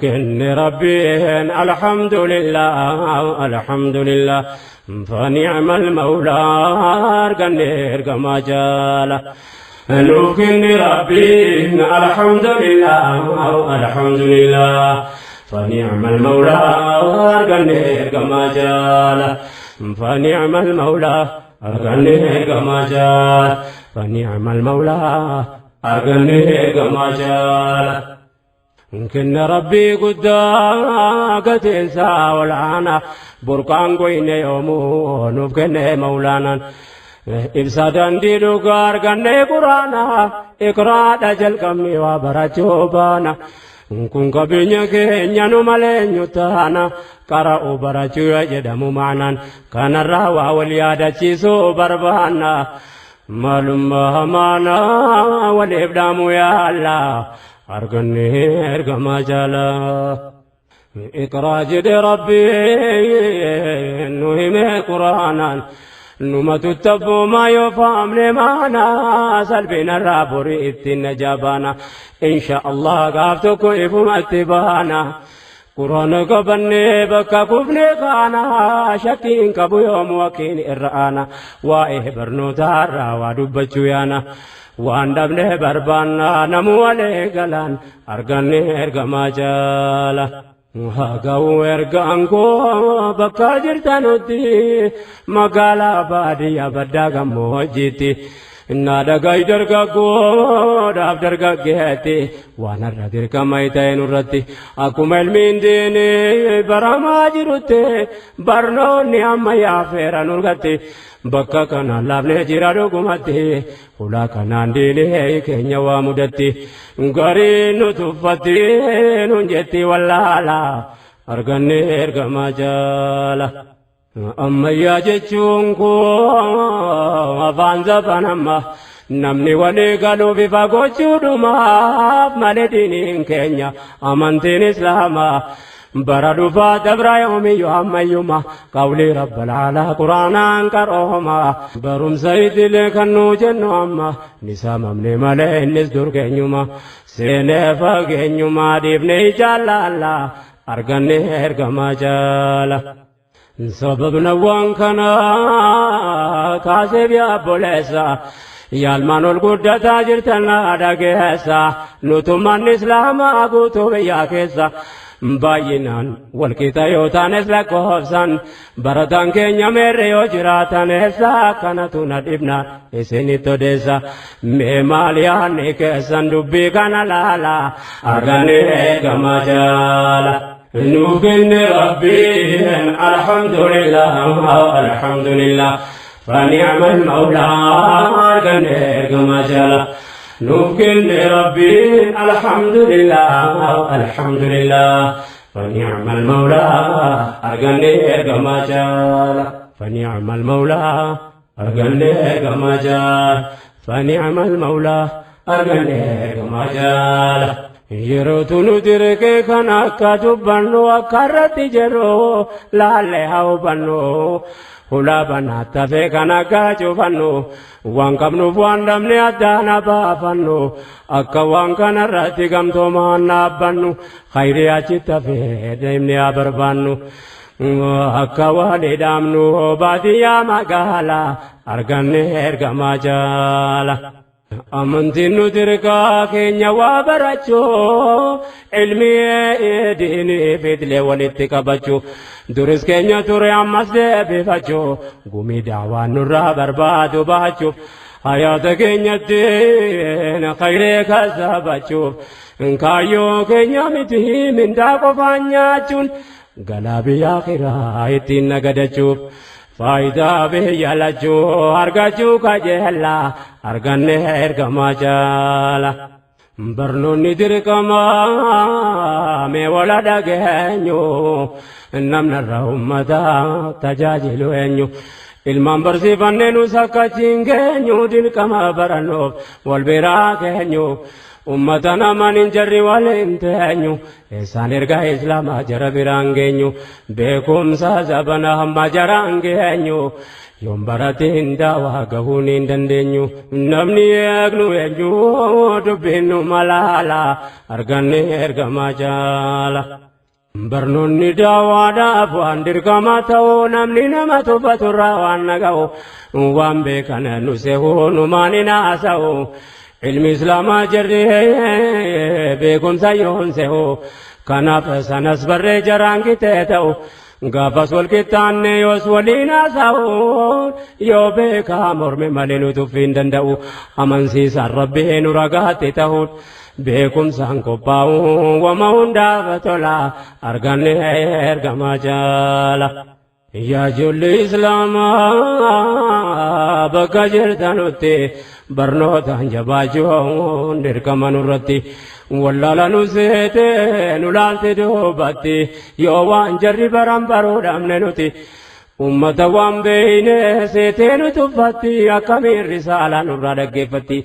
كن ربي الحمد لله الحمد لله فنعم المولى أرقنير كما جاله كن ربي الحمد لله الحمد لله فنعم المولى أرقنير كما جاله فنعم المولى أرقنير كما جاله فنعم المولى أرقنير كما جاله كن ربي قداقة إنسا والعانا بركان قوين يومو نفكن مولانا إبسادان دي لغار كن قرانا إقراد أجل كمي وبرچوبانا كن كبينيا كينيا نمالين يتانا كارا برچو يجدمو معنا كان الرهوة واليادة چيسو بربانا معلوم بهمانا والإبدامو يا الله أرقنير كما جالا إقراج دي ربي نهم قرآنا نما تتبو ما يفهم لمانا سلبنا الرابوري اتن جابانا إن شاء الله قافتكو إفهم اتبانا قرآن قبني بكا كفني خانا شكين كبو يوم وكين إرآنا وائه برنو تارا ودبجو يانا واندبنه بربانا نمو عليه غلان أرغني إرغما جالا هاقو إرغانكو بكا جرتانوتي مقالا باديا بداغا موجيتي نادا غاي درغاكو داف درغاكيتي وانا ردر كمايتين رتي اكو ملمين ديني برما جروتي برنو نيام يا فيران رغتي بكا كان لابنه جيرادو غمتي ولا كان ديني كينيا وامدتي غاري نتفتي نجتي ولا لا ارغني ارغما جالا أما يجتشونكو أفانزا فنما نمني ولي قالوا في فاقوشو دوما مالدين كينيا أمانتين إسلاما بردو فاتبرا يومي يوم يوما قولي رب العلا قرانا كروهما بروم سيد لكنو جنو أما نسام أمني مالين نسدور كينيوما سينفا كينيوما ديبني جالالا أرغني إرغما جالا سببنا وانكنا كاسب يا بوليسا يالمان القدة تاجرتنا داكيسا نتمان إسلام أقوتو بيا كيسا باينان والكتا يوتان إسلاك وحفظان بردان كينيا ميريو جراتان إسلا كانتونا دبنا إسيني توديسا ميمالياني كيسان دبي كان لالا أرغاني كما جالا نوكن ربي الحمد لله الحمد لله فنعم المولى أرغنير كما جالا نوكن ربي الحمد لله الحمد لله فنعم المولى أرغنير كما جالا فنعم المولى أرغنير كما جالا فنعم المولى أرغنير كما جالا يروتو ندرك كان كتبانو أكرتي جرو لالي هاو بانو هلا بنات في كان كجوفانو وانكمنو فواندمني أدانا بافانو أكا وانكنا راتي كمتو مانا بانو خيري أجت في ديمني أبربانو أكا والي دامنو باديا مقالا أرغني إرغما جالا أمنتي ندركا كينيا وبرچو علمي ديني فيدلي ولتكبچو درس كينيا توري أمس دي بفچو قومي دعوان نرى بربادو باچو حياة كينيا دين خيري كذابچو انكايو كينيا متي من داكو فانياچون غلابي آخرا اتين نگدچو فايدة به يالجو أرجو كجهلا أرجنه إرجما جالا برنو ندير كما ميولا دعينيو نمنا الرحمة تجاجلو إنيو ilman barsiifannee nu sakkaachiin keenyu din kama baranoof wal biraa keenyu ummatana manin jarri waliin teenyu isaan ergaa islaamaa jara biraan geenyu beekumsa zabana hamma jaraan geenyu yoom barateen daawaa gahuun hin dandeenyu namni eegnu eenyu dubbinnu malaala arganne ergamaa jaala barnoonni daawaadhaaf waan dirqama ta'uu namni nama tuffaturraa waan naga'u waan beekan nu sehuu numaan hin haasa'u ilmi islaamaa jarri beekumsa yoon sehuu kanaaf sanas barree jaraan kitee ta'u gaafas wal qixxaanne yoos waliin haasa'u yoo beekaa morme malee nu tuffii hin danda'u amansiisaan rabbii nu ragaatti ta'uun beekumsaan qophaa'u wama hundaaf tola arganne ergamaa jaala yaa ijoollee islaamaa bakka jirtanutti barnootaan jabaachuun dirqama nurratti wallaala nu seete nu laalte duubatti yoo waan jarri baran baruu dhabne nuti ummata waan beeyne seetee nu tuffatti akkamiin risaala nurraa dhaggeeffatti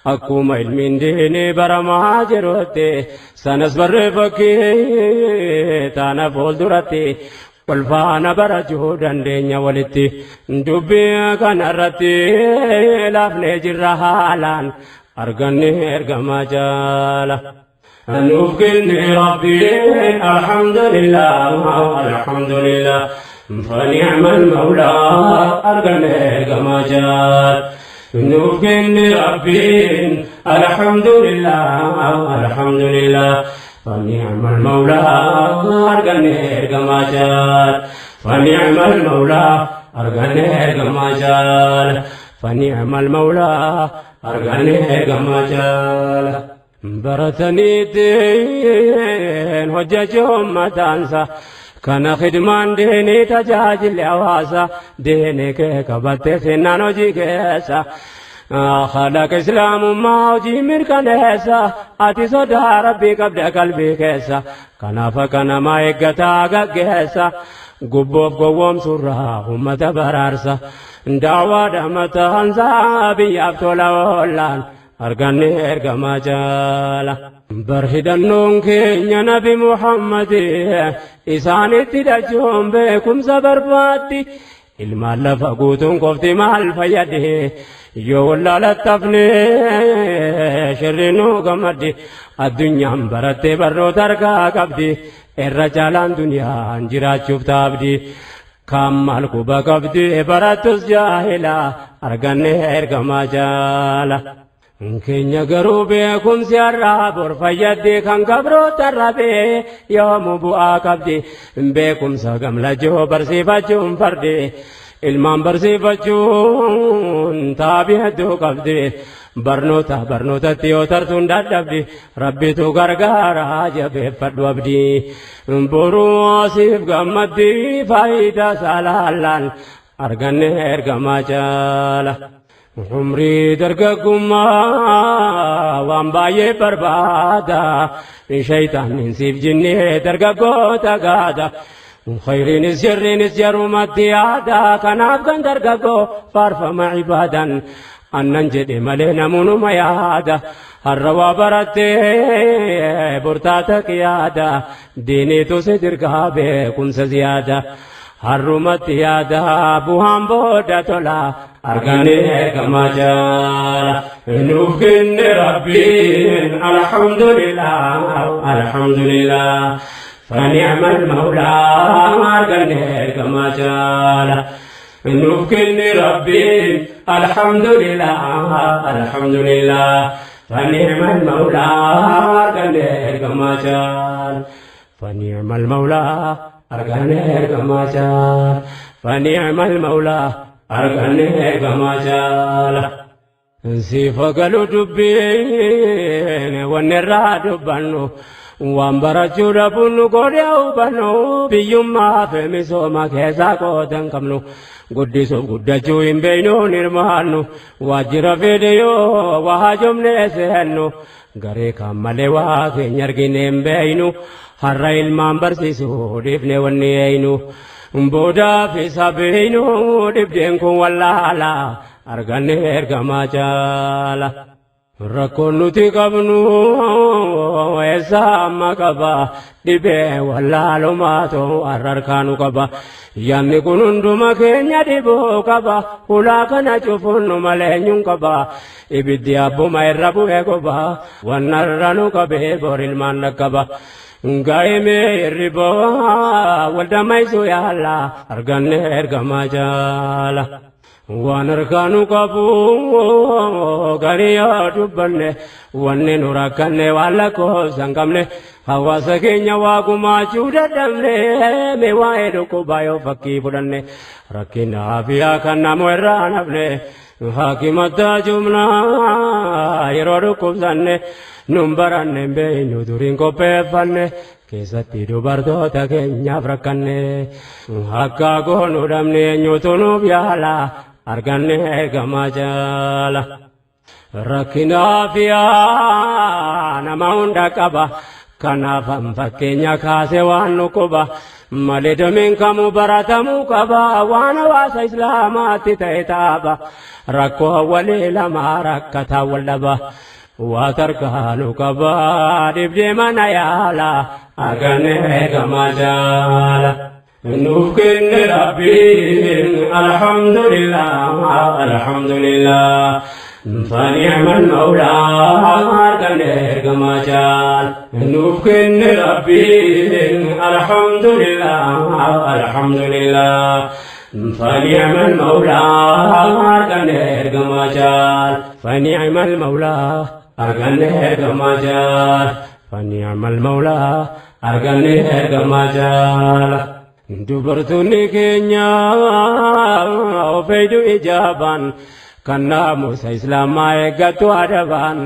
akkuma ilmiin diinii baramaa jirutti sanas barree fakkii taana fuulduratti wal faana barachuu dandeenya walitti dubbii kanarratti laafnee jirra haalaan arganne ergamaa jaala nuuf kenne rabbiin alhamdulillah فنعم المولى أرجنا كما نوكن ربين الحمد لله فنعم المولى أرجنا كما فنعم المولى أرجنا كما فنعم المولى أرجنا كما برتني دين وجههم ما تنسى كان خدمان ديني تجاجل عواسا ديني كبت سنانو جيكيسا خلق اسلام ما وجي من كنيسا اتي صدى ربي قبل قلبي كيسا كان فكان ما يقتا قيسا قبوب قوام سرها همة برارسا دعوة دمتا انسا بيابتو لولان أرجعني إرجما جالا برهدنون كينيا نبي محمد إساني تدجون بكم صبر باتي المال فقوتون قفتي مال فيده يولا لطفني شرنو قمدي الدنيا برتي برو تركا قبدي الرجالان دنيا انجرا شوف تابدي كمال كوبا قبدي براتوس جاهلا أرجعني إرجما جالا كينيا غروبي كم سيارا برفايدي كان كبرو ترابي يوم بوا كبدي بكم ساقم لجو برسيفاجون فردي المام برسيفاجون تابي هدو كبدي برنوتا تيو ترسون دادبدي ربي تو غرغارا جبه فدو abdi بورو آسيف غمدي فايدا سالالان أرغن إرغما جالا عمري درقكما وانباية بربادا شيطان نسيب جني درقكو تقادا خير نسجر نسجر مديادا كناف كان درقكو فارفم عبادا أنن جدي ملينا منو ميادا الروا برتي برتاتك يادا ديني تسدر كابي كنس زيادا حرمت يادا بوهم بودا تولا أرغاني كما جالا نوكن ربي الحمد لله فنعم المولى أرغاني كما جالا نوكن ربي الحمد لله فنعم المولى أرغاني كما جالا فنعم المولى أرغاني كما جالا فنعم المولى أرغاني كما جالا سيفا قالوا دبين ونرى دبانو وانبرجو ربونو قريو بانو بيوما فمسو ما كيسا قوتن كمنو قدسو قدجو بينو نرمانو واجر فيديو وحاجم نسهنو غري كمالي واكي نرغين بينو هر ilmaan barsiisuu dhiifne wanni eeynu boodaa fi sabeeynu dhibdeen kun wallaala arganne ergamaa jaala rakkoon nuti qabnu eessa amma qaba dhibee wallaalumaatu harkaanu qaba yaanni kun hunduma keenya dhibuu qaba hulaa kana cufuun nu maleenyuun qaba ibiddi abbuma irra bu'ee qoba wannarra nu qabee bor ilmaan lakkaba gaa'imee irriboo waldammaysuu yaalla arganne ergamaa jaala. waan harkaanu qabu garii yoo dubbanne wanni nu rakkanne waan lakkoofsa hin qabne hawaasa keenya waa gumaachuu dadhabne mee waa'ee dhukkubaa yoo fakkii fudhanne rakkinaa fi kan namu irraa nafne hakimataa jumnaa yeroo dhukkubsanne nun baranne hin beeynu duriin qopheeffanne keessatti dubartoota keenyaaf rakkanne akka goonu dhabne eenyutu nuuf yaala arganne ergamaa jaala rakkinaa fi nama hunda qaba kanaaf fakkeenya kaase waan nu quba malee domiin kamuu baratamuu qaba waan hawaasa islaamaatti ta'e taaba rakkoo walii lamaa rakkataa wal dhaba waa tarkaanu qaba dhibdee mana yaala arganne ergamaa jaala. nuuf kenne rabbiin alhamdulillah alhamdulillah فنعم المولى arganne ergamaa jaala. nuuf kenne rabbiin alhamdulillah alhamdulillah فنعم المولى arganne ergamaa jaala. فنعم المولى arganne ergamaa jaala. فنعم المولى arganne ergamaa jaala. dubartoonni keenya ofeeydu ijaaban kan naamusa islaamaa eeggatu adabaan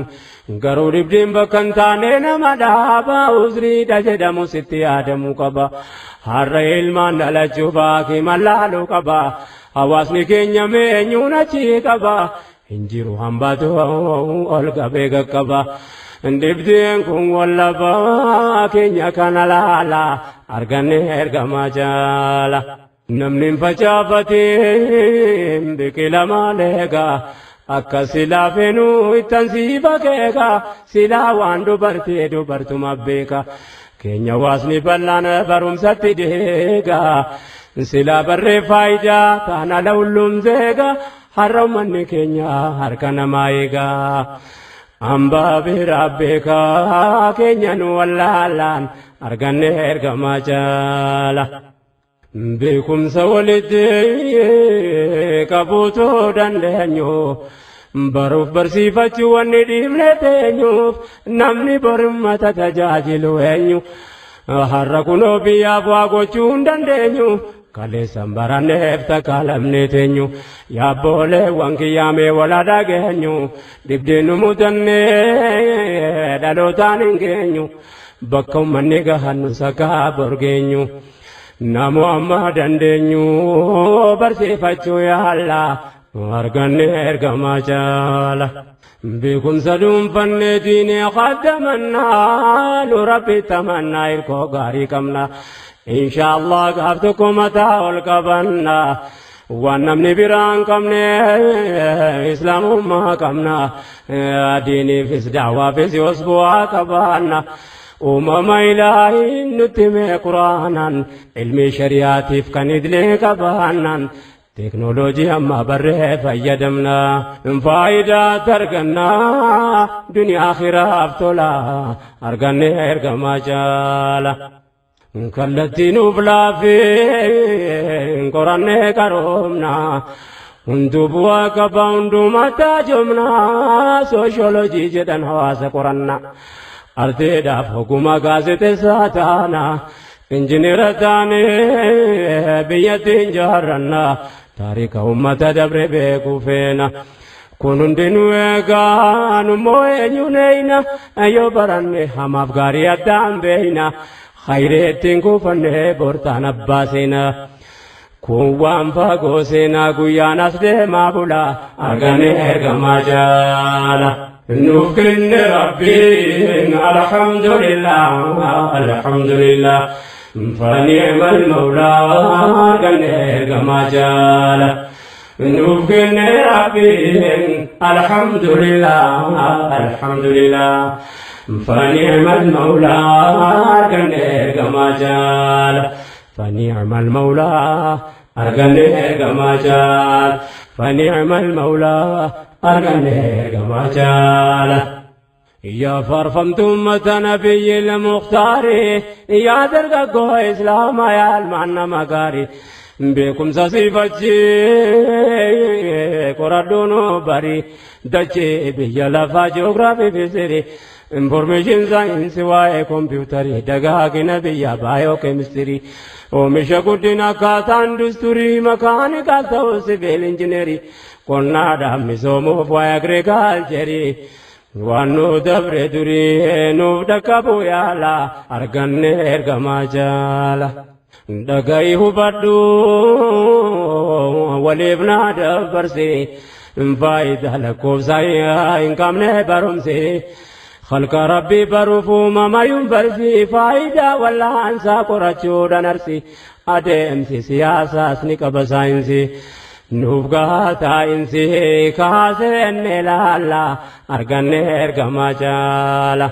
garuu dhibdiin bakka hin taane nama dhaaba uzriidha jedhamu sitti yaadamuu qaba har'a ilmaan dhalachuu baakii mallaaluu qaba hawaasni keenya meenyuun achii qaba hin jiru hambaatu ol qabee qaqqaba dhibdeen kun wallabaa keenya kana laala arganne ergamaa jaala. namni hin facaafatiin biqila maaleegaa akka silaa feenuu ittan sii bakeegaa silaa waan dubartee dubartuma beeka keenya waasni bal'aan barumsatti deegaa silaa barree faayidaa taana lawullumseegaa har'a ummanni keenya harka namaa eegaa ambaa biraa beekaa keenya nu wallaalaan arganne ergamaa jaala. beekumsa walitti qabuutoo dandeenyu baruuf barsiifachuu wanni dhiifne teenyuuf namni borimmata tajaajilu eenyu har'a kunoo biyyaaf waa gochuu hin dandeenyu kaleessan baranneef takaalamne teenyu yaabbooleewwan kiyyaamee wala dhageenyu dhibdeen nu mudannee dhalootaan hin geenyu bakka ummanni gahannu sakaa borgeenyu. namu amma dandeenyu barsiifachuu yaalla arganne ergamaa jaala. beekumsa dhuunfannee diinee qaddamannaa nu rabbi tamannaa hirkoo gaarii qabna inshaallah gaaf tokko mataa ol qabanna waan namni biraan qabne islaamummaa qabna diiniifis daawaafis yoos bu'aa qabaanna. uumama ilaahiin nutti mee quraanan ilmi shari'aatiif kan idilee qabaannan teknooloojii amma barree fayyadamna faayidaa argannaa duniyaa akhiraaf tola arganne ergamaa jaala. kallattii nuuf laafee qorannee qaroomna hunduu bu'aa qaba hundumataa jomna sooshoolojii jedhan hawaasa qoranna. arteedhaaf oguma gaazexeessaa taana injineera taane biyyattiin jaarranna taarika ummata dabre beekuu feena kun hundinuu eegaa nummoo eenyuneeyna yoo baranne hamaaf gaarii addaan beeyna khayreettiin kuufanne bortaan abbaa seena kun waan fagoo seenaa guyyaan as deemaa bula arganne ergamaa jaala. nuuf kenne rabbiin alhamdulillah alhamdulillah فنعم المولى arganne ergamaa jaala. نوفقن ربي الحمد لله الحمد لله فنعم المولى أرقني كما جال فنعم المولى أرقني كما جال فنعم المولى أرقني كما جال يا فرفمت أمة نبي المختار يا درقو إسلام يا المعنى مكاري بكم سصيفتي قردونو بري دچي بيلا جغرافي فيزيري انفورميشن ساينس واي كمبيوتري دغاغي نبيا بايو كيمستري ومشا قدنا كاتان دستوري مكانيكال تو سيفيل انجينيري كنا دامسومو فواي اغريكالچري وانو دبر دوري نو دكابو يالا ارغني ارغما جالا دغاي هبدو وليبنا دبرسي فايدة لكوب زي إنكم نبرمسي خلق ربي بروفو ما ينبرسي فايدة ولا أنسى قرأتشو دنرسي أدمسي سياسة سنك بساينسي نوفقا تاينسي كاسن لالا أرغن إرغما جالا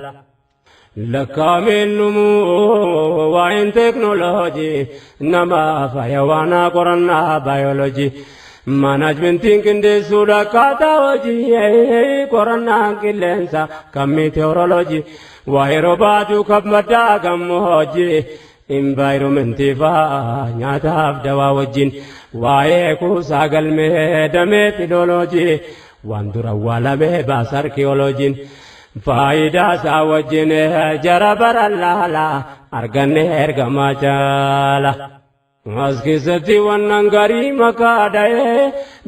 لكا من نمو وين تكنولوجي نما فيوانا قرنا بيولوجي مانجمنتين كندي سودا كاتا وجي قرنا كيلنسا كميتيورولوجي وايروباتو كبمدا كموجي environmenti fa nyaataaf dawaa wajjin waa'ee kuusaa galmee damee filoloojii waan dura awwaalamee baasa arkeolojiin faayidaa isaa wajjin jara bara laalaa arganne ergamaa jaala. As keessatti wannan garii maqaa dha'ee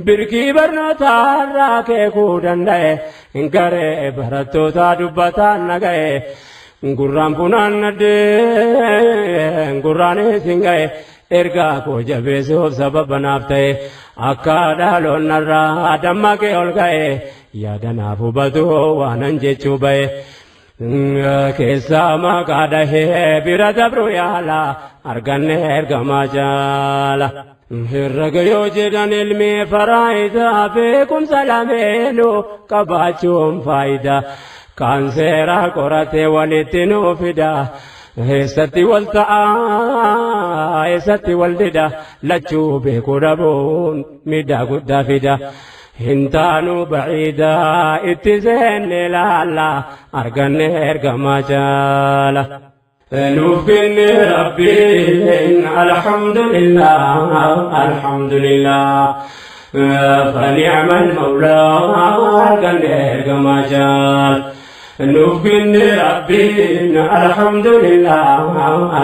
birkii barnootaa irraa keekuu danda'e garee barattootaa dubbataan naga'e. Gurraan funaan naddee gurraan isin ga'e ergaa koo jabeessuuf sababa naaf ta'e akka dhaaloon narraa dammaqee ol ga'e yaada naaf hubatu waanan jechuu ba'e keessaa maqaa dhahee bira dabru yaala arganne ergamaa jaala. Herrega yoo jedhan ilmi faraayidaa beekumsa lameenuu qabaachuun faayidaa. Kanseera qorate walitti nuu fida eessatti wal ta'a eessatti wal dida lachuu beekuu dhabuun miidhaa guddaa fida hin taanu baciidaa itti seenne laalla arganne ergamaa jaala. Nuuf kenne rabbiin alhamdulillah alhamdulillah فنعم المولى أرقني ergamaa jaala. نوفقن ربنا الحمد لله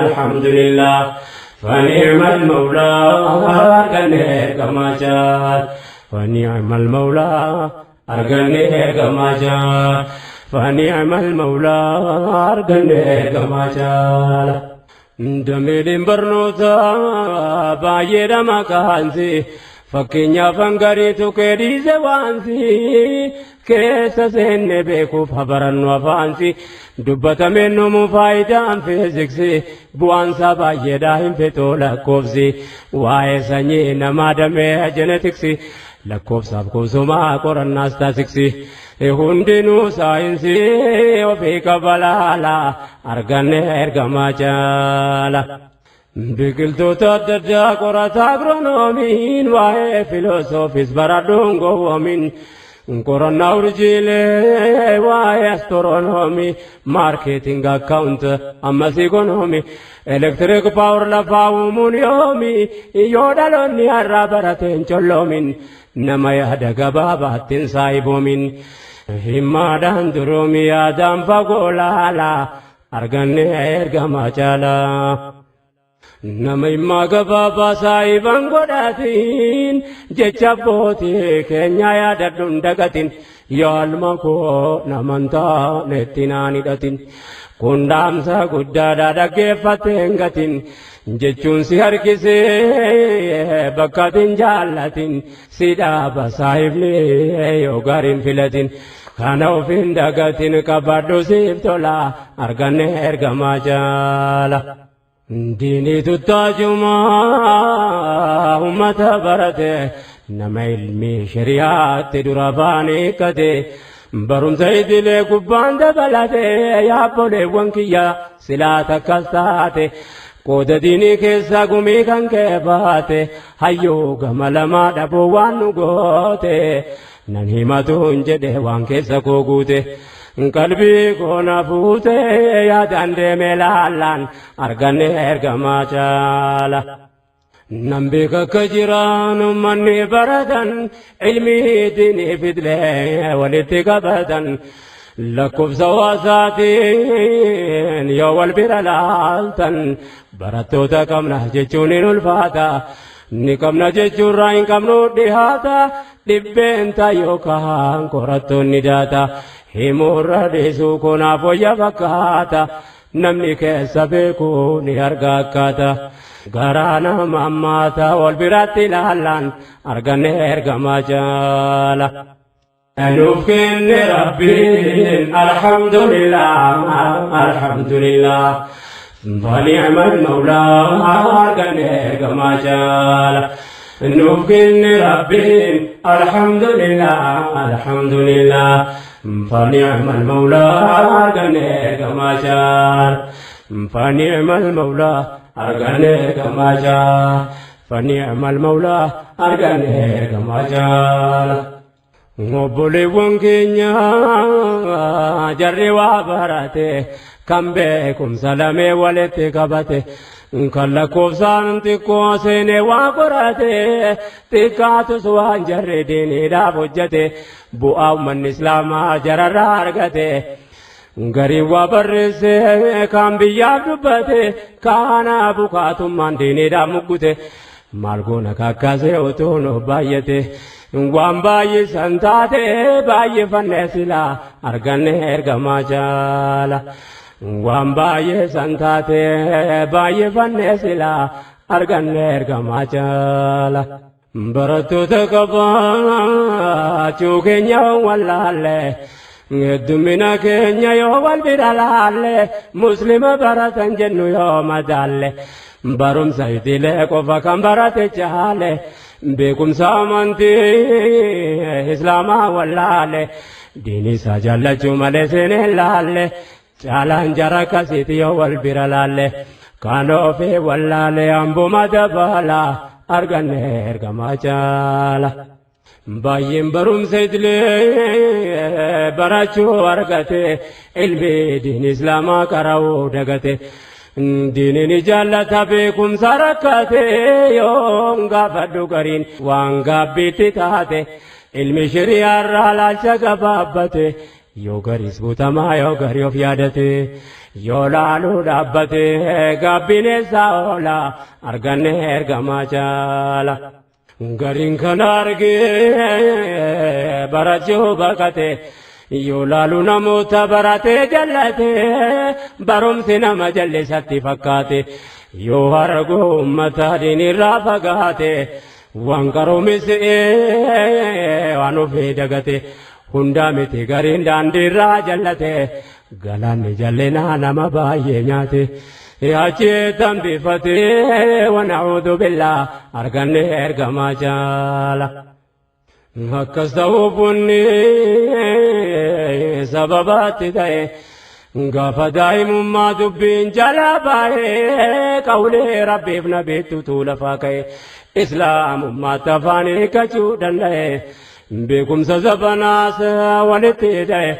الحمد لله فنعم المولى أرقني كما جاء فنعم المولى أرقني كما جاء فنعم المولى أرقني كما جاء. دميدين برنوتا بايد مكانسي fakkeenya fangariitu keedhiise waansi keessa seenne beekuuf habarannu afaansi dubbatame numu faayidaan fiiziksi bu'aansaa baay'eedhaa hin fetoo lakkoofsi waa'ee sanyii namaa damee jenetiksi lakkoofsaaf kuusumaa qorannaas taasiksi hundinuu saayinsii ofii qabalaala arganne ergamaa jaala. Biqiltoota adda addaa qorata agronoomiin waa'ee filoosoofis baradhuun gowwoomin qorannaa urjiilee waa'ee astronoomii maarkeeting akkaawunt ammas ikoonoomii elektiriik paawur lafaa uumuun yoomii yoo dhaloonni har'aa barateen colloomin nama yaada gabaabaattiin saayiboomin himmaadhaan duruumi yaadaan fagoo laalaa arganne ergamaa jaalaa. Nama immaa gabaabaa saayiban godhatiin jecha abbootii keenya yaadadhuun dagatin yaalma koo namantaa nettinaan hidhatin kun dhaamsa guddaadhaa dhaggeeffateen gatin jechuun si harkisee bakkatiin jaallatin si dhaaba saayibni yoo gaariin filatin kana ofiin dagatin qabadhu siif tola arganne ergamaa jaala. Diini tuttaajuma ummata barate nama ilmi shari'aatti dura baanee kate barumsa idilee gubbaan dabalate yaabboleewwan kiyya silaa takkas taate qooda diinii keessa gumii kan kee baate hayyoo gama lamaa dhaboo waan nu goote nan himatuun jedhe waan keessa koo guute qalbii koona fuute yaadaan deemee laallaan arganne ergamaa caala. Nan beeka akka jiraan ummanni baratan ilmii diinii fidlee walitti qabatan lakkoofsa hawaasaatiin yoo wal bira laaltan barattoota qabna jechuun hin ulfaata ni qabna jechuurraa hin qabnu dhihaata dhibbeenta yookaan qorattoonni daata himuurra dhiisuu kunaaf wayya fakkaata namni keessa beeku ni arga akkaata garaa nama ammaata wal biratti ilaallaan arganne ergamaa caala. Nuuf kenne rabbiin alhamdulillah alhamdulillah فنعم المولى arganne ergamaa caala. Nuuf kenne rabbiin alhamdulillah alhamdulillah فنعم المولى arganne ergamaa caala. فنعم المولى arganne ergamaa caala. فنعم المولى arganne ergamaa caala. Obboleewwan keenya jarri waa barate kan beekumsa lamee walitti qabate kan lakkoofsaan xiqqoo seenee waa qorate xiqqaatus waan jarri diiniidhaaf hojjete bu'aa uummanni islaamaa jararraa argate gariin waa barreesse kan biyyaaf dubbate kana bukaatummaan diiniidhaaf muggute maal goona kakkaasee utuu nu baay'ate waan baay'isan taate baay'ifannee silaa arganne ergamaa caala. Waan baay'isan taate baay'ifannee silaa arganne ergamaa caala. Barattoota qabaachuu keenya wallaalle heddumina keenya yoo wal bira laalle muslima baratan jennu yoo madaalle barumsa idilee qofa kan barate caale beekumsa amantii islaamaa wallaale diini isaa jaallachuu malee seenee laalle caalaan jara akkasiiti yoo wal bira laalle kan ofii wallaale hambuma dabala arganne ergamaa caala. Baay'een barumsa idilee barachuu argate ilmi diin islaamaa qara'uu dagate diiniin jaallata beekumsa rakkate yoo gaafadhu gariin waan gaabbiitti taate ilmi shari'aarraa laalcha gabaabbate yoo gariis guutamaa yoo garii of yaadate yoo laaluu dhaabbate gaabbiin eessaa oola arganne ergamaa caala. Gariin kana argee barachuu baqate yoo laalu namoota barate jallate barumsi nama jallisatti fakkaate yoo argu ummata diinirraa fagaate waan qaroomisee waan ofii dagate hundaa miti gariin daandiirraa jallate galaanni jallinaa nama baay'ee nyaate. Yaacheetan bifatee wana'uudhu billaa arganne ergamaa caala. Akkas ta'uuf bunni sababaatti ta'e gaafa daa'imummaa dubbiin jalaa baay'ee qawlee rabbiif nabiitu tuulafaa ka'e islaamummaatti afaan hiikkachuu danda'e beekumsa zabanaas walitti hidha'e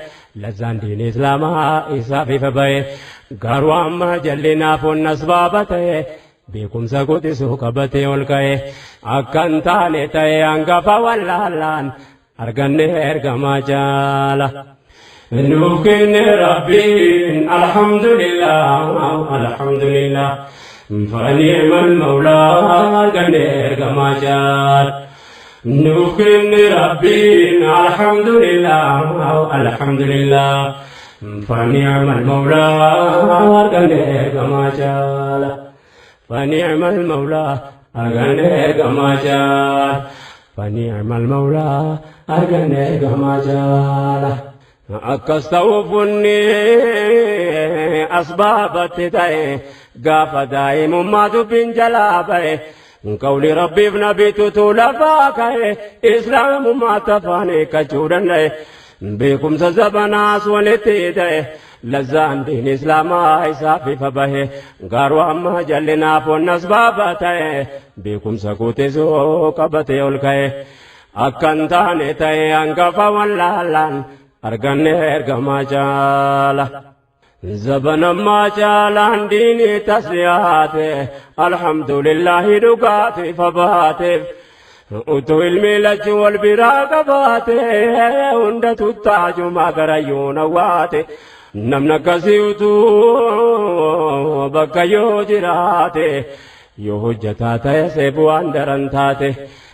lazzaan diin islaamaa isaaf ifa ba'e. Garuu amma jallinaa fonnas baabatee beekumsa guutisuu qabatee ol ka'e akkan taane ta'e hangafa wallaallaan arganne ergamaa caala. Nuuf kenne rabbiin alhamdulillah alhamdulillah fani'mal mawlaa arganne ergamaa caala. Nuuf kenne rabbiin alhamdulillah alhamdulillah. فنعم المولى arganne ergamaa caala. فنعم المولى arganne ergamaa caala. فنعم المولى arganne ergamaa caala. Akkas ta'uuf bunni asbaabatti ta'e gaafa daa'imummaa dubbiin jalaa ba'e قول ربي بنبي تطولفاك إسلام ما تفاني كجورن بكم سزبناس ولتيده لزان دين إسلام إسافي فبه غارو أما جلنا فونس بابته بكم سكوتزو قبته الكه أكنتاني تي أنقفا واللالان أرغني إرغما جالا زبن ما جالان ديني تسلياته الحمد لله دقاتي فباته أتو الملج والبراق باته وندت التاج ما قريون واته نمنا كسيوتو بكا يو جراته يو حجتاته سيبو اندرن تاته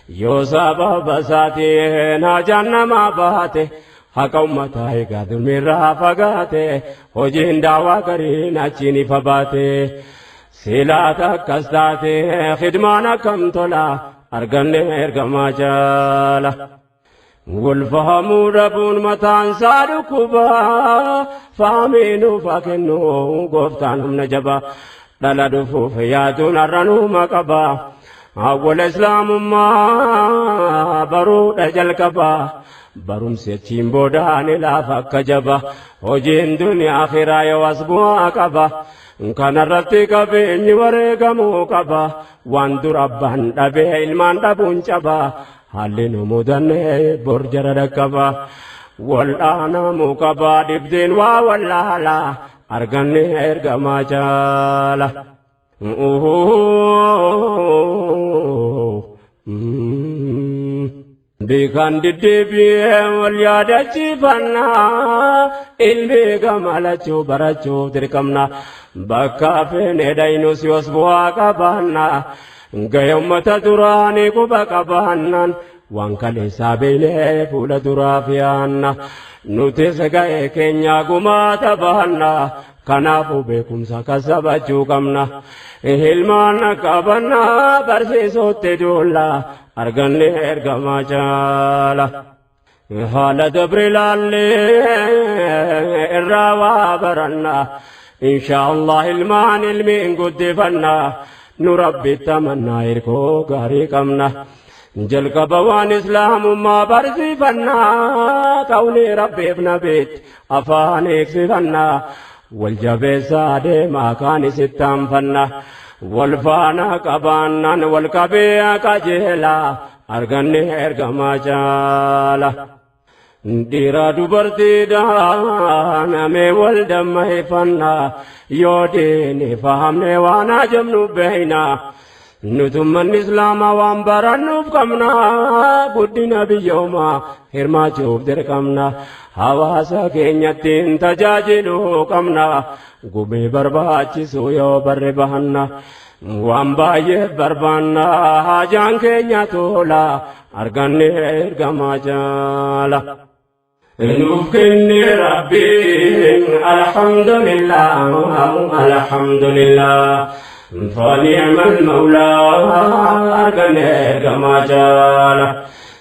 يو سبب بساته ناجانا ما باته حق أمتا إيقاد المرا فقاته وجين دعوة كرين أجيني فباته سيلاتا كستاته خدمانا كم طلا أرغني إرغما جالا والفهم ربون متان ساركوبا فامينو فاكنو قفتانم نجبا دالا دفو فياتون أرنو مقبا أول إسلام ما برو دجل كبا برم سيچين بوداني لا فكجبا وجين دنيا آخرا يواسبوا كبا كان رتي كبيني ورقمو كبا واندو ربان دبي علمان دبون جبا حالينو مدني برجر ركبا والآنا مكبا دبدين واللالا أرغني إرغما جالا بكان ددبي واليادتي فنا إلمي كمالتو براتو تركمنا بكا فين داينو سيوس بواكا بانا غيوم تدراني كوباكا بانان وانكالي سابيلي فولا درافيانا نوتيس غاية كينيا كوما تبانا كنافو بكم ساكسابا جوكمنا إهلمانا كابانا برسيسو تدولا أرغني إرغما جالا حال دبرلالي إراوا برنا إن شاء الله المان المين قد فنا نربي تمنى إركو غاري كمنا جلق بوان إسلام ما برسي فنا قولي ربي ابن بيت أفانيك سفنا والجبسة دي ما كان ستام فنا والفانا كبانا والكبيا كجهلا أرغني إرغما جالا ديرا دبرتي دانا مي والدم فنا يوديني فهمني وانا جمنو بينا نتم الإسلام وانبرنو بكمنا قدنا بيوما هرما جوب دركمنا حواسا كينيتين تجاجلو كمنا قبي برباچي سويو بربهنا وانبايه بربانا حاجان كينيا تولا أرغني إرغما جالا نفكني ربي الحمد لله الحمد لله فنعم المولى أرغني إرغما جالا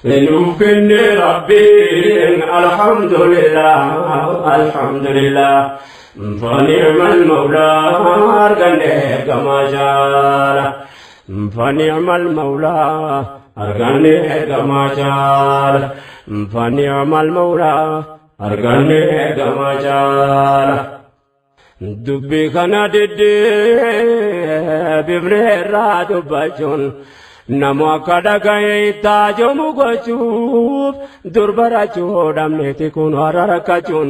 نفكني ربي الحمد لله الحمد لله فنعم المولى أرغني إرغما جالا فنعم المولى أرغني إرغما جالا فنعم المولى أرغني إرغما جالا دبي خنا ددي ببريرا دبجون نمو كدغاي تاجو مغچوف دربراچو دمنتي كون هرركچون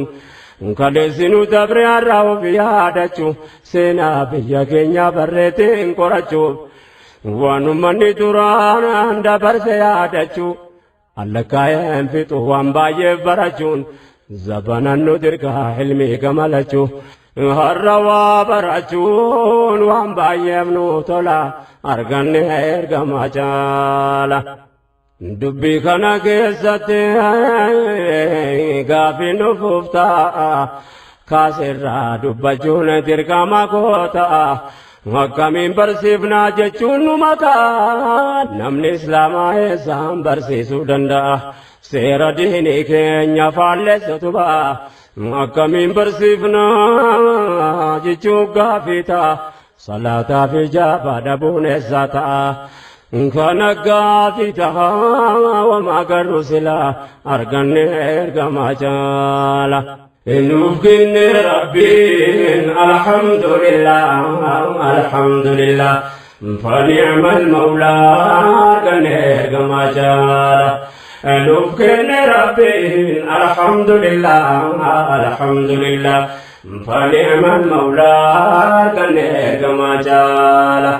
كالسينو دبر راو بيادچو سينا بيا كينيا برتين قرچو وانو مني دوران دبر سيادچو اللكايم فيتو وانباي برچون زبانانو دركا حلمي كمالچو هروا برچون وانباي منو تولا أرغني إرغما جالا دبي خنا كيستي غافي نفوفتا كاسرا دبجون تركما كوتا وكمين برسيفنا جچون مكا نمني إسلاما إسام برسيسو دندا سير ديني كينيا فالسوتبا وكمين برسيفنا جچو غافيتا صلاة في جابا دبون الزاتا كان قافتا وما قر سلا أرقني إرقما جالا إنوكين ربي الحمد لله الحمد لله فنعم المولى أرقني إرقما جالا إنوكين ربي الحمد لله الحمد لله فنعم المولى أرقني إرقما جالا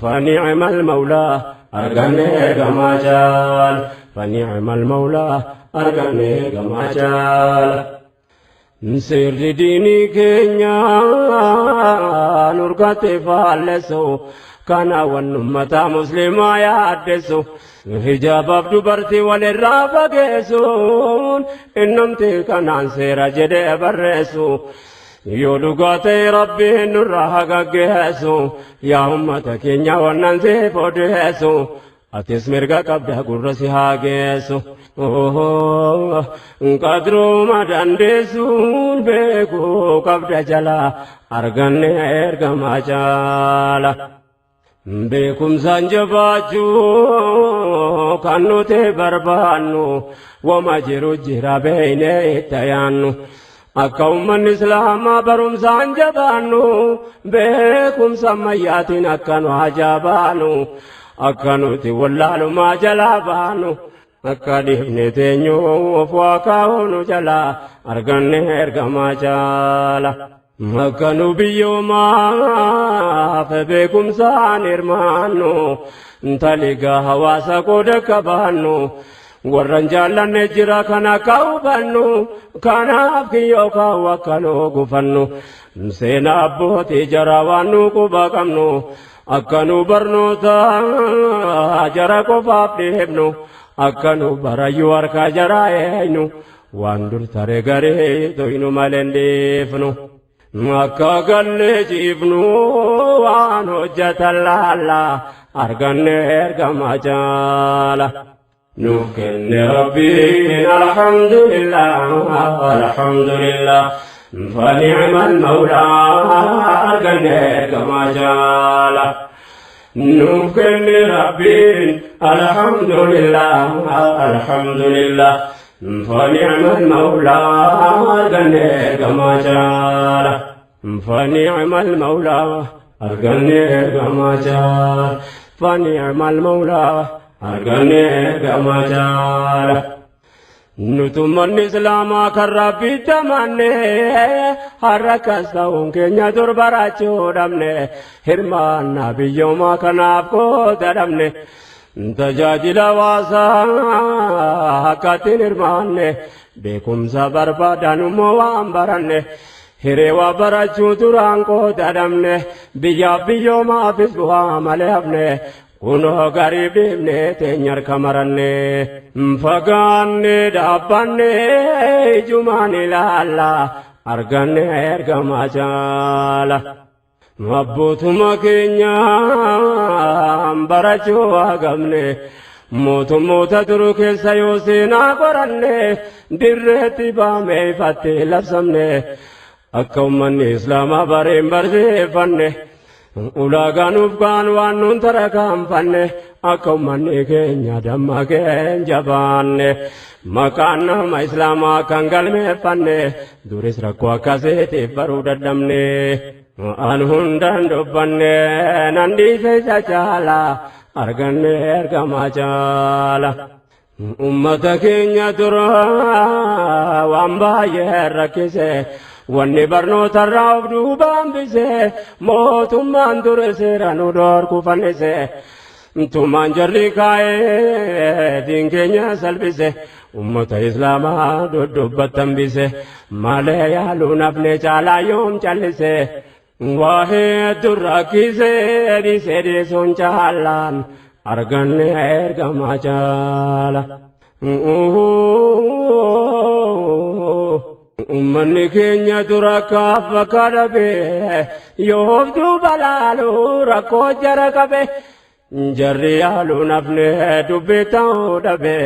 فنعم المولى أرقني كما جال فنعم المولى أرقني كما جال سر ديني كينيا نرقت فالسو كان والنمة مسلمة يحدثو حجاب عبدو برتي وللرافقسون إنمتي كان سير جدي برسو yoo dhugaatee rabbiin nurraa hagaggeessu yaa ummata keenya wannan siif odeessu atis mirga qabda gurra si haageessu qadruuma dandeessuun beekuu qabda jala arganne ergamaa jaala beekumsaan jabaachuu kan nuti barbaannu wama jiru jira beeyne itti yaannu akka ummanni islaamaa barumsaan jabaannu beekumsa ammayyaatiin akka nu ajaabaanu akka nuti wallaalumaa jalaa baanu akka dhiifne teenyu of waa kaa'uunu jalaa arganne ergamaa jaala akka nu biyyoomaaf beekumsaan hirmaannu taligaa hawaasa qooda qabaannu warran jaallanne jira kana kaawwannu kanaaf kiyyoo kaawwakkanoo gufannu seenaa abbootii jara waan nu quba qabnu akka nu barnoota jara qofaaf dhiibnu akka nu barayyuu harkaa jara eeynu waan dur tare garee toynu maleen dhiifnu akka gallee ciifnu waan hojjetan laalla arganne ergamaa jaala نوكن ربي الحمد لله الحمد لله فنعم المولى أرقني كما جالا نوكن ربي الحمد لله الحمد لله فنعم المولى أرقني كما جالا فنعم المولى أرقني كما جالا فنعم المولى arganne kama jaala nutummanni islaamaa kan rabbitti amanne harrakas ta'uun keenya dur barachuu dhabne hirmaannaa biyyoomaa kanaaf qooda dhabne tajaajila hawaasaa akkattiin hirmaanne beekumsa barbaadan immoo waan baranne hiree waa barachuu duraan qooda dhabne biyyaaf biyyoomaafis bu'aa malee hafne kunoo garii biifne teenyar kamaranne fagaanne dhaabbanne ijumaan ilaalla arganne ergamaa jaala abbootuma keenya barachuu hagamne mootummoota duru keessa yoo seenaa qoranne dirreetti baamee ifattee labsamne akka ummanni islaamaa bareen barsiifanne ulaagaan ufgaan waan nun tarakaanfanne akka ummanni keenya dammaqeen jabaanne maqaan nama islaamaa kan galmeeffanne duris rakkoo akkasiitiif baruu dadhabne an hundaan dubbanne nan dhiise isa jaala arganne ergamaa jaala ummata keenya dura waan baay'ee rakkise wanni barnootarraa of duubaan bise mootummaan ture seera nu dhorku fannise tumaan jarri kaa'ee diin keenya salphise ummata islaamaa dudubbattan bise malee yaaluun hafne caalaa yoom callise waa'ee dur rakkise dhiise dhiisuun caalaan arganne ergamaa jaala ummanni keenya dura kaaf bakka dhabe yoof duuba laalu rakkoo jara qabe jarri yaaluun hafne dubbii ta'uu dhabe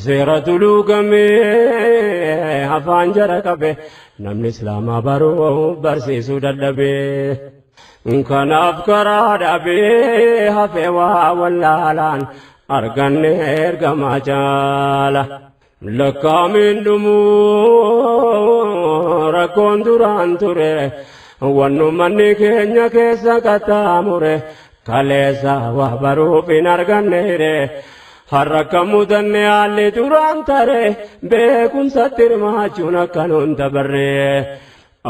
seera tuluu gamee afaan jara qabe namni islaamaa baruu barsiisuu dadhabe kanaaf karaa dhabee hafe waa wallaalaan arganne ergamaa jaala lakkaamiin dhumuu rakkoon duraan ture wannu manni keenya keessa qaxxaamure kaleessa waa baruuf hin arganneere harrakka mudanne haalli duraan tare beekumsatti hirmaachuun akka nuun dabarree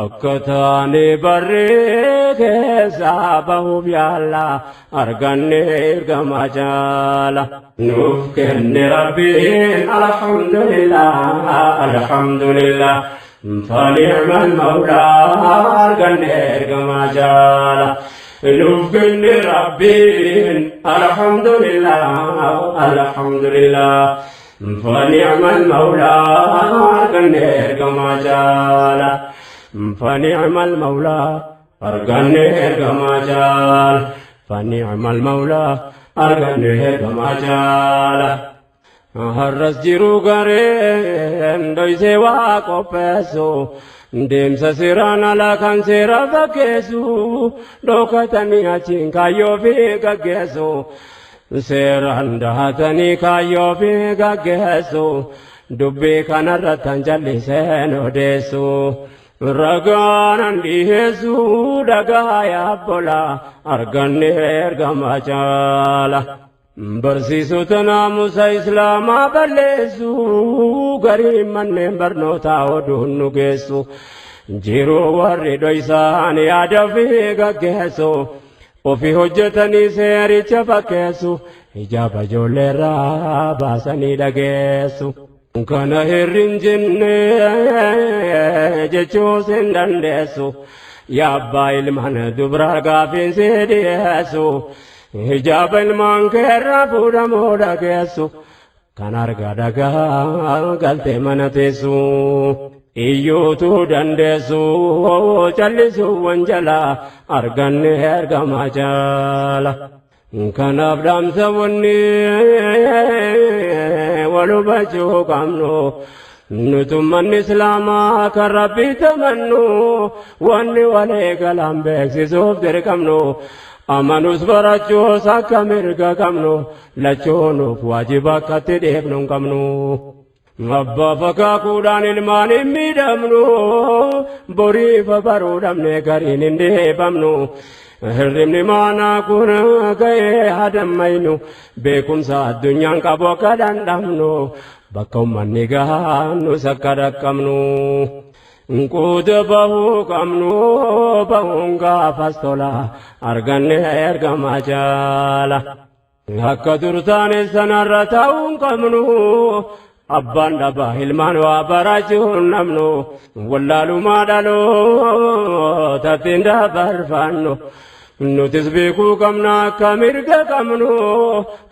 akka taane barree keessaa bahuuf yaalla arganne ergamaa jaala nuuf kenne rabbiin alhamdulillah alhamdulillah fani'mal mawlaa arganne ergamaa jaala nuuf kenne rabbiin alhamdulillah alhamdulillah fani'mal mawlaa arganne ergamaa jaala فنعم المولى أرغني كما جال فنعم المولى أرغني كما جال هرس جيرو غرين دويسي واقو بيسو ديم سسيرانا لكن سيرا فكيسو دوكتني أچين كايو في كاكيسو سيران دهتني كايو في كاكيسو دبي كان رتن جلي سينو ديسو Ragaan dhiheessu dhagaa yaabbola arganne ergamaa jaala barsiisota naamusa islaamaa balleessu garii manneen barnootaa oduun nu geessu jiruu warri dhoysaan yaada fi gaggeessu ofii hojjetanii seericha fakkeessu hijaaba ijoolleerraa baasanii dhageessu. Kana hirrin jenne jechuus hin dandeessu yaabbaa ilmaan dubraa gaafiinsi dhiyeessu hijaaba ilmaan keerraa fuudhamoo dhageessu kan arga dhagaa galtee mana teessu iyyuutu dandeessu callisuu wanjalaa arganne ergamaa jaala. Kanaaf dhaamsa wanni walubachuu qabnu nutumman islaamaa kan rabbii tamannu wanni walee galaan beeksisuuf dirqamnu amanus barachuus akka mirga qabnu lachoonuuf waajiba akkatti dhiifnu hin qabnu. Abbaa fakaakuudhaan ilmaan hin miidhamnu boriifa baruu dhabne gariin hin deebamnu. Hirribni maanaa kun ga'ee hadammaynu beekumsa addunyaan qabu akka dandhamnu bakka ummanni gahanus akka dhaqqabnu quuta bahuu qabnu bahuun gaafas tola arganne ergamaa jaala akka turtaane sanarra ta'uun qabnu abbaan dhabaa ilmaan waa barachuun namnu wallaalumaa dhaloo tattiin dabarfannu nutis beekuu qabna akka mirga qabnu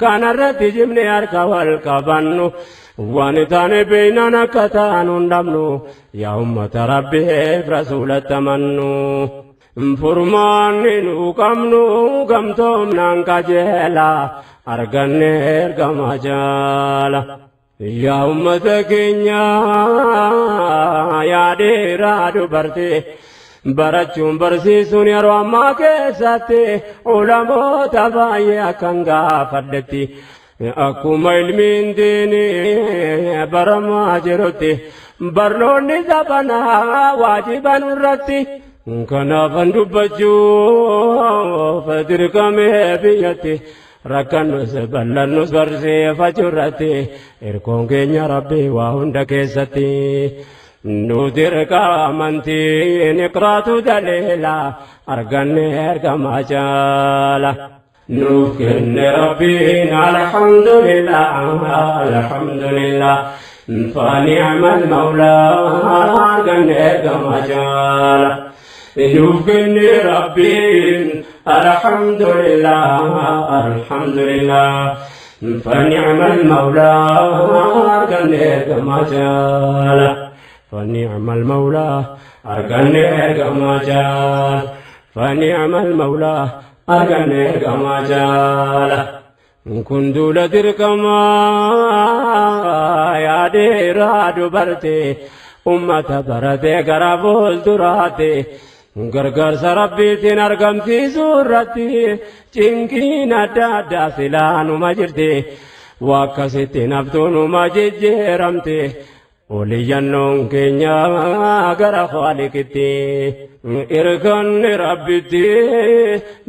kanarratti jimne harka wal qabannu waan taane beeynaan akka taanu hin dhabnu yaa ummata rabbiif rasuulatti amannu furmaanni nu qabnu gamtoomnaan qajeela arganne ergamaa jaala. Yaa ummata keenya yaa dheeraa dubartee barachuun barsiisuun yeroo ammaa keessatti ulamoota baay'ee akkan gaafadhetti akkuma ilmiin diinii baramaa jirutti barnoonni zabanaa waajiban irratti kanaafan dubbachuuf dirqamee biyyatti. Rakkannus bal'annus barsiifachuu irratti hirkoon keenya rabbii waa hunda keessatti nuti dirqama amantiin iqraatu daleela arganne ergamaa jaala nuuf kenne rabbiin alhamdulillah alhamdulillah fani'mal mawlaa arganne ergamaa jaala nuuf kenne rabbiin الحمد لله الحمد لله فنعم المولى أرجنك ما جال فنعم المولى أرجنك ما جال فنعم المولى أرجنك ما جال كنت لدرك ما يا ديرا دبرتي أمة برتي غرابول دراتي gargaarsa rabbiitiin argamsiisuu irratti cinqiin adda addaa silaanuma jirti waakkasitti naftuunuma jijjiiramti oliyyannoon keenya gara Haaliqitti irkanni rabbitti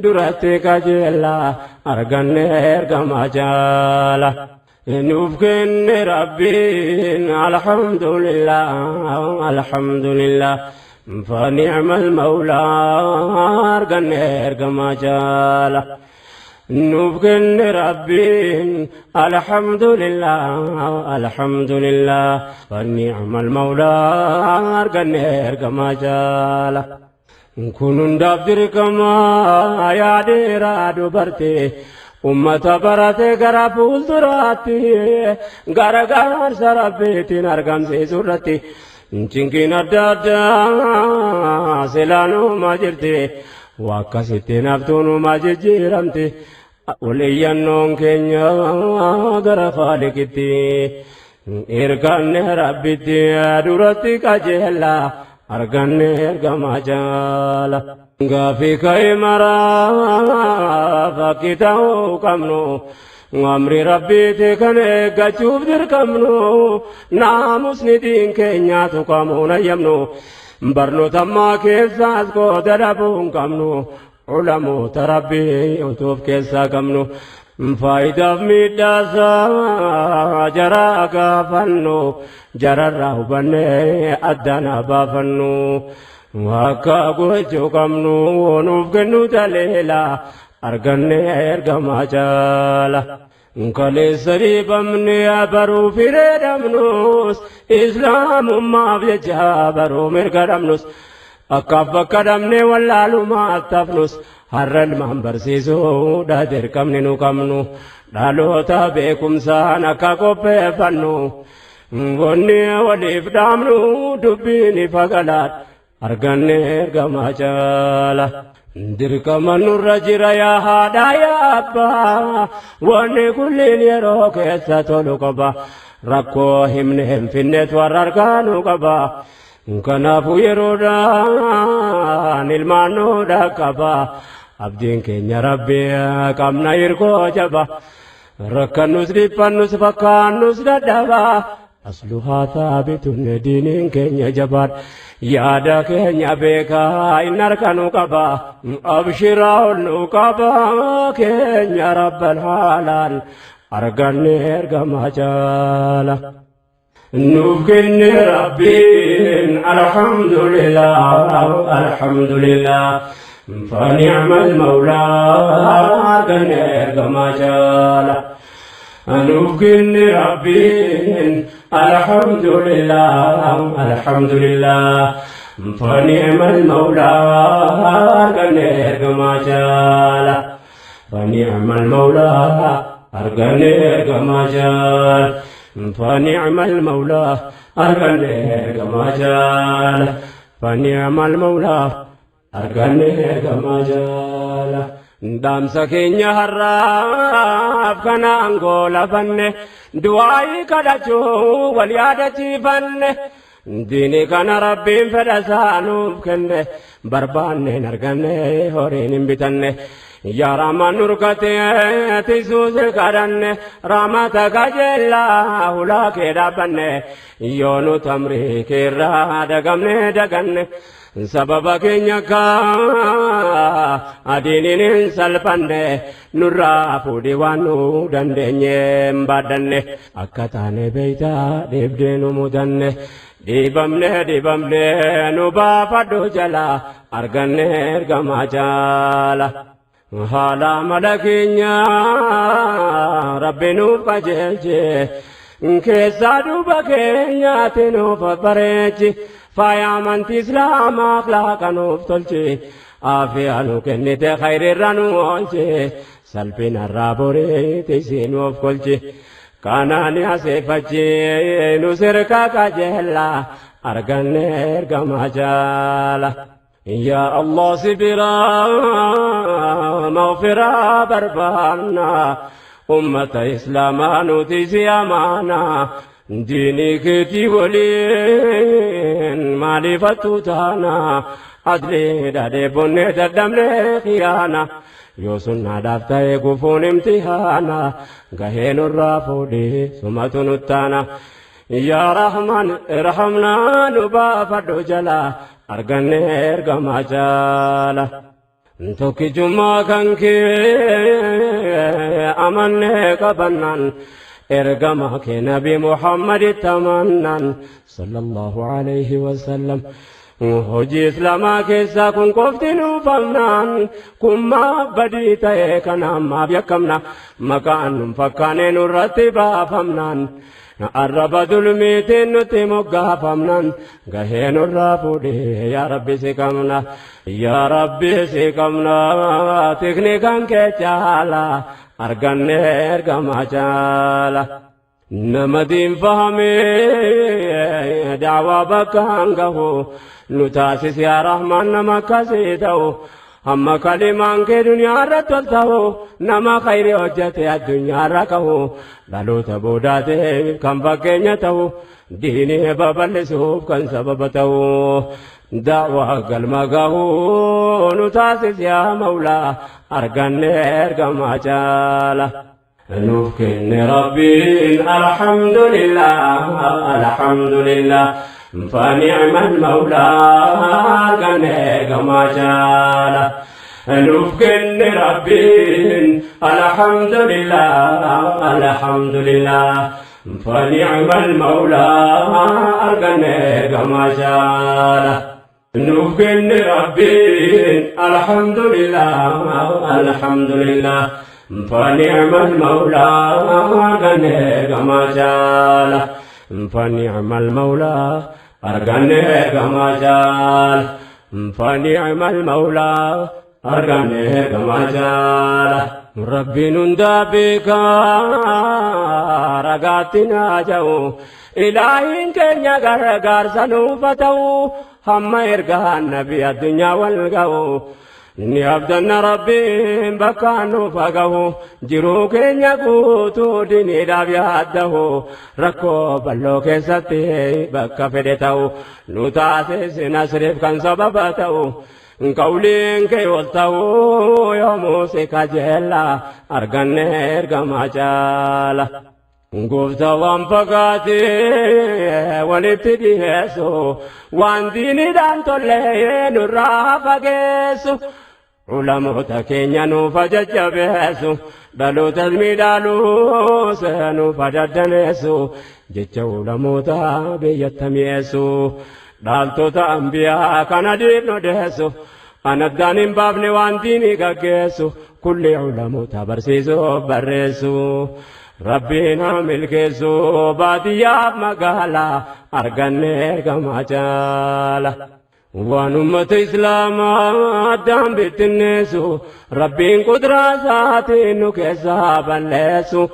duratti qajeella arganne ergamaa jaala nuuf kenne rabbiin alhamdulillah alhamdulillah فنعم المولى أرجن إرجما جالا نبكن ربي الحمد لله الحمد لله فنعم المولى أرجن إرجما جالا كنون دبر كما يا ديرا دبرتي أمة براتي غرافول دراتي غرغار سرابيتي نرجم سيزورتي cinqiin adda addaa silaanuma jirti waakkasitti naftuunuma jijjiiramti oliyyannoon keenya gara Haaliqitti irkanne rabbitti duratti qajeella arganne ergamaa jaala gaafii ka'e maraa fakkii ta'uu qabnu amri rabbiiti kan eeggachuuf dirqamnu naamusni diin keenyaa tuqamuun ayyamnu barnoota ammaa keessaas qooda dhabuu hin qabnu ulamoota rabbii utuuf keessaa qabnu faayidaaf miidhaasaa jaraa gaafannu jararraa hubannee addaan baafannu akka gochuu qabnu nuuf kennu taleela arganne ergamaa jaala kaleessa dhiibamne baruu fireedhamnus islaamummaaf jecha baruu mirgadhamnus akkaaf bakka dhabne wallaalumaaf tafnus har'a ilmaan barsiisuudha dirqamni nu qabnu dhaloota beekumsaan akka qopheeffannu wanni waliif dhaamnu dubbiin fagalaat arganne ergamaa jaala dirqama nurra jira yaa haadha yaa abbaa wanni kulliin yeroo keessa tolu qaba rakkoo himne hin finneet warra argaanu qaba kanaafuu yeroodhaan ilmaan nu dhaqqaba abdiin keenya rabbi qabna hirkoo jaba rakkannus dhiphannus fakkaannus dadhaba asluhaa taabitun diiniin keenya jabaad yaada keenya beekaa hin harkanu qaba abshiraa olnu qaba keenya rabbal haalaan arganne ergamaa jaala nuuf kenne rabbiin alhamdulillah alhamdulillah فنعم المولى أرجن إرجما جالا نبكن ربي الحمد لله الحمد لله فنعم المولى أرجن إرجما جالا فنعم المولى أرجن إرجما جالا فنعم المولى أرجن إرجما جالا فنعم المولى arganne ergamaa jaala daamsa keenya har'aaf kana angoo lafanne du'aa'ii kadhachuu wal yaadachiifanne diini kana rabbiin fedha isaanuuf kenne barbaanne hin arganne horiin hin bitanne yaa raamaan nurkatee tisuusi kadhanne raamata kajeellaa hulaa kee dhaabbanne yoo nu tamrii keerraa dagamne daganne sababa keenya kaa adiiniin salphanne nurraa fuudhii waan nu dandeenye baaddanne akka taane beeytaa dhiibdee nu mudanne dhiibamne nu baafadhu jala arganne ergamaa jaala haala mala keenya rabbi nuuf qajeelche keessaa duuba keenyaatti nuuf bareechi faaya amantii islaamaa akhlaaqa nuuf tolche aafiyaa nu kennite khayrirra nu oolche salphinarraa boreete ishee nuuf kolche kanaani aseeffachi nu sirka qajeella arganne ergamaa jaala yaa Allah sibiraa maghfiraa barbaanna ummata islaamaa nuti si amaana ديني كتي ولين مالي فتوتانا أدلي دادي بني تدملي خيانا يوسنا دافتاي كفون امتحانا غهين الرافودي سمة نتانا يا رحمن ارحمنا نبا فدو جلا أرغني ارغما جالا توكي جمع كنكي أمني قبنان ارغما كي نبي محمد تمنان صلى الله عليه وسلم هجي إسلاما كيسا كن كفتنو فمنان كما بديتا كنا ما بيكمنا مكان فكانين رتبا فمنان الرب ظلميتين نتمقى فمنان غهين الرافودي يا ربي سيكمنا يا ربي سيكمنا تكنيكان كيشالا أرغني ارغما جالا نمدين فهمي دعوة بكانغه نتاسس يا رحمن نما كسيتو أما كلمان كي دنيا رتلتو نما خير وجهت الدنيا ركو لالو تبوداته كم بكينيتو ديني ببلسوف كان سببتو دعوة قلمقه نتاسس يا مولا أرغني ارغما جالا نفكن ربي الحمد لله الحمد لله فنعم المولى غنيك ما شاء نفكن ربي الحمد لله الحمد لله فنعم المولى غنيك ما شاء نفكن ربي الحمد لله الحمد لله فنعم المولى غنيك ما شاء فنعم المولى أرغنيك ما شاء فنعم المولى أرغنيك ما شاء ربي نندبك رغاتنا جو إلهي كنيا غرغار سنوفتو هم إرغان النبي الدنيا والغو إني عبدنا ربي بكانو فقهو جرو كينيا قوتو ديني دابي هاده ركو بلو كيستي بكا فدتو نتاسس نسرف كان سببتو قولين كي والتو يومو سيكا جهلا أرغني ارغما جالا قفتا وانفقاتي ولبتدي هسو وان ديني دان تولي نرا فقسو علمو تكينيا نوفا بيسو دلو تزمي دالو سنو فجدنسو جيتش علمو بيتميسو دالتو تأنبيا كان دينو دهسو أنا دانين بابني وان ديني قاقسو كل علمو برسيسو برسو ربنا ملكسو باديا مقالا أرغني ارغما جالا وانمة إسلام دام بتنسو ربين قدرة ذاتي كيسا بلسو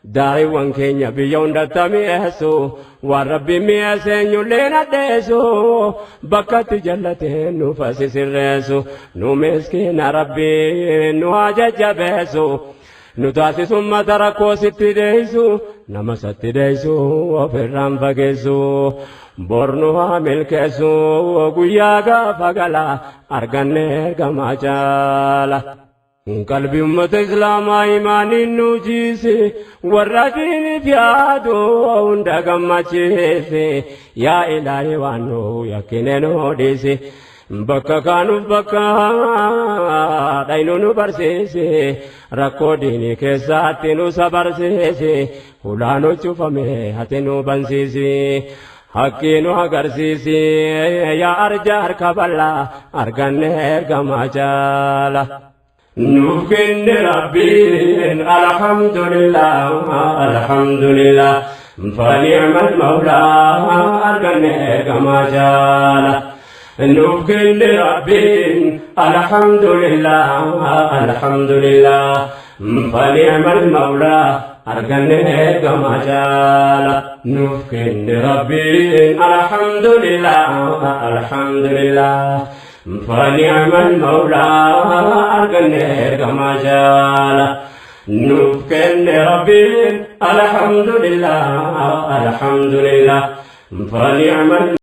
داي وان كينيا بيون دتميسو وربي ميسين يولينا ديسو بكت جلتين نفسي سرسو نو مسكين ربي نو حاجة جبسو نتاسي ثم تركو ستديسو نما ستديسو وفرام فقسو bornuha milkeessu guyyaa gaafa gala arganne ergama jaala qalbii ummata islaamaa imaaniin nu jiise warra diiniif yaadu hunda gammachiise yaa ilaahi waan nu yakkine nu dhiise bakka kaanuuf bakka dhaynu nu barsiise rakkoo diinii keessaatti nu sabarsiise hulaanu cufame hati nu bansiise حكينو أغرسيسي يا أرجار كبلا أرغن إرغما جالا نفكن ربي الحمد لله الحمد لله فنعم المولى أرغن إرغما جالا نفكن ربي الحمد لله الحمد لله فنعم المولى أرغني كما جالا نفكن ربي الحمد لله الحمد لله فنعم المولى أرغني كما جالا نبكن ربي الحمد لله الحمد لله فنعم